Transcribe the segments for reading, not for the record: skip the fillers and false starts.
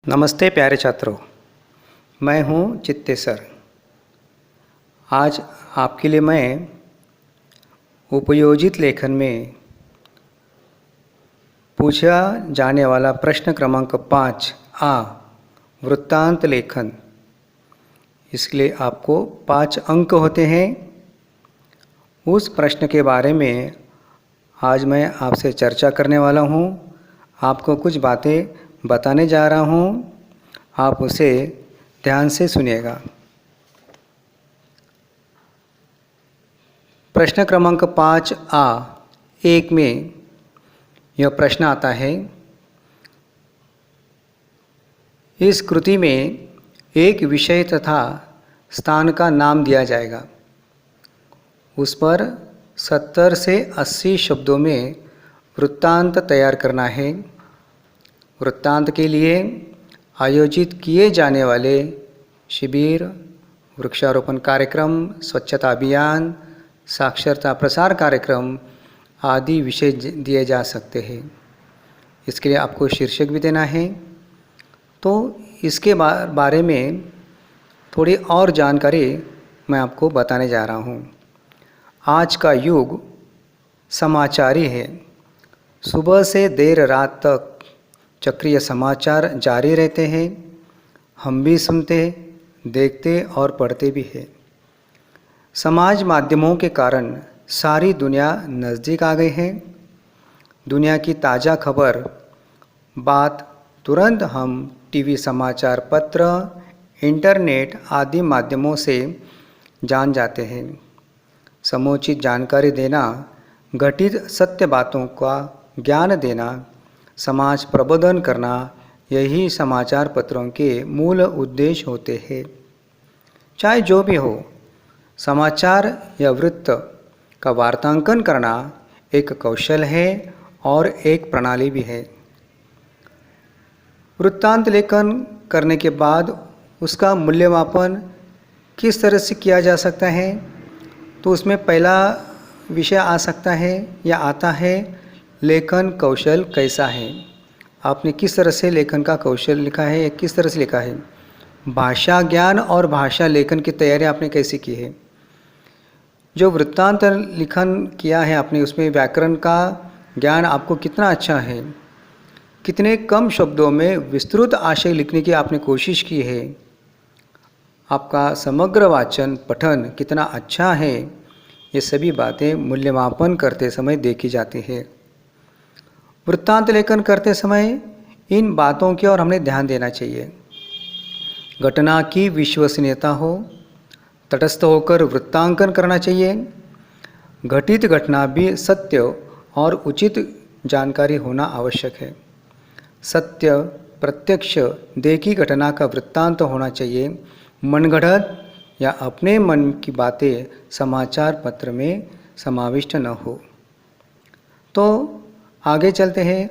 नमस्ते प्यारे छात्रों, मैं हूँ चित्तेसर। आज आपके लिए मैं उपयोजित लेखन में पूछा जाने वाला प्रश्न क्रमांक 5 आ वृत्तांत लेखन, इसके लिए आपको 5 अंक होते हैं। उस प्रश्न के बारे में आज मैं आपसे चर्चा करने वाला हूँ। आपको कुछ बातें बताने जा रहा हूँ, आप उसे ध्यान से सुनिएगा। प्रश्न क्रमांक 5 आ 1 में यह प्रश्न आता है, इस कृति में एक विषय तथा स्थान का नाम दिया जाएगा। उस पर 70 से 80 शब्दों में वृत्तांत तैयार करना है। वृत्तांत के लिए आयोजित किए जाने वाले शिविर, वृक्षारोपण कार्यक्रम, स्वच्छता अभियान, साक्षरता प्रसार कार्यक्रम आदि विषय दिए जा सकते हैं। इसके लिए आपको शीर्षक भी देना है। तो इसके बारे में थोड़ी और जानकारी मैं आपको बताने जा रहा हूँ। आज का युग समाचारी है। सुबह से देर रात तक चक्रीय समाचार जारी रहते हैं। हम भी सुनते, देखते और पढ़ते भी हैं। समाज माध्यमों के कारण सारी दुनिया नज़दीक आ गई है। दुनिया की ताज़ा खबर बात तुरंत हम टीवी, समाचार पत्र, इंटरनेट आदि माध्यमों से जान जाते हैं। समुचित जानकारी देना, घटित सत्य बातों का ज्ञान देना, समाज प्रबोधन करना, यही समाचार पत्रों के मूल उद्देश्य होते हैं। चाहे जो भी हो, समाचार या वृत्त का वार्तांकन करना एक कौशल है और एक प्रणाली भी है। वृत्तांत लेखन करने के बाद उसका मूल्यमापन किस तरह से किया जा सकता है, तो उसमें पहला विषय आ सकता है या आता है, लेखन कौशल कैसा है। आपने किस तरह से लेखन का कौशल लिखा है या किस तरह से लिखा है। भाषा ज्ञान और भाषा लेखन की तैयारी आपने कैसी की है। जो वृत्तांत लेखन किया है आपने, उसमें व्याकरण का ज्ञान आपको कितना अच्छा है, कितने कम शब्दों में विस्तृत आशय लिखने की आपने कोशिश की है, आपका समग्र वाचन पठन कितना अच्छा है, ये सभी बातें मूल्यमापन करते समय देखी जाती है। वृत्तांत लेखन करते समय इन बातों की ओर हमने ध्यान देना चाहिए। घटना की विश्वसनीयता हो, तटस्थ होकर वृत्तांकन करना चाहिए। घटित घटना भी सत्य और उचित जानकारी होना आवश्यक है। सत्य, प्रत्यक्ष देखी घटना का वृत्तांत होना चाहिए। मनगढ़ंत या अपने मन की बातें समाचार पत्र में समाविष्ट न हो। तो आगे चलते हैं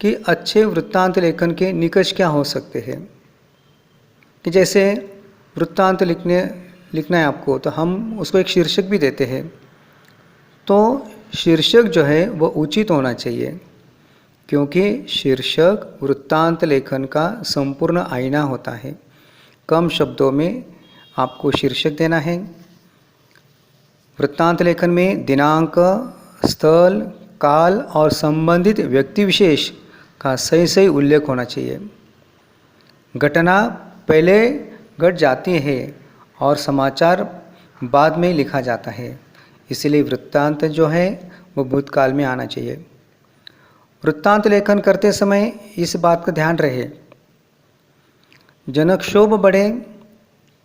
कि अच्छे वृत्तांत लेखन के निकष क्या हो सकते हैं। कि जैसे वृत्तांत लिखना है आपको, तो हम उसको एक शीर्षक भी देते हैं। तो शीर्षक जो है वो उचित होना चाहिए, क्योंकि शीर्षक वृत्तांत लेखन का संपूर्ण आईना होता है। कम शब्दों में आपको शीर्षक देना है। वृत्तांत लेखन में दिनांक, स्थल, काल और संबंधित व्यक्ति विशेष का सही सही उल्लेख होना चाहिए। घटना पहले घट जाती है और समाचार बाद में लिखा जाता है, इसलिए वृत्तांत जो है वो भूतकाल में आना चाहिए। वृत्तांत लेखन करते समय इस बात का ध्यान रहे, जनक्षोभ बढ़े,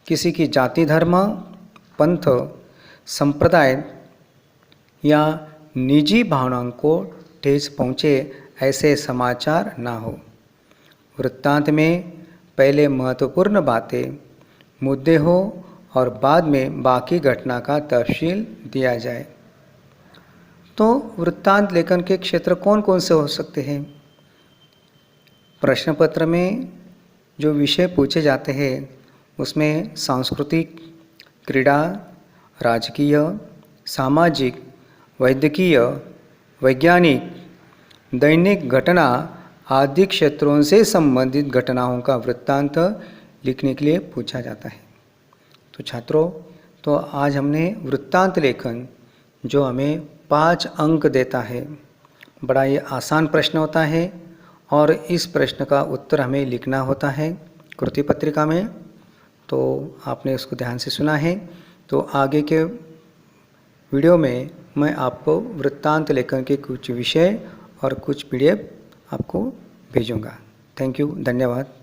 किसी की जाति, धर्म, पंथ, संप्रदाय या निजी भावनाओं को ठेस पहुँचे, ऐसे समाचार ना हो। वृत्तांत में पहले महत्वपूर्ण बातें, मुद्दे हो और बाद में बाकी घटना का तफसील दिया जाए। तो वृत्तांत लेखन के क्षेत्र कौन कौन से हो सकते हैं। प्रश्न पत्र में जो विषय पूछे जाते हैं उसमें सांस्कृतिक, क्रीड़ा, राजकीय, सामाजिक, वैद्यकीय, वैज्ञानिक, दैनिक घटना आदि क्षेत्रों से संबंधित घटनाओं का वृत्तांत लिखने के लिए पूछा जाता है। तो छात्रों, तो आज हमने वृत्तांत लेखन जो हमें 5 अंक देता है, बड़ा ये आसान प्रश्न होता है और इस प्रश्न का उत्तर हमें लिखना होता है कृति पत्रिका में। तो आपने उसको ध्यान से सुना है। तो आगे के वीडियो में मैं आपको वृत्तांत लेखन के कुछ विषय और कुछ PDF आपको भेजूंगा। थैंक यू, धन्यवाद।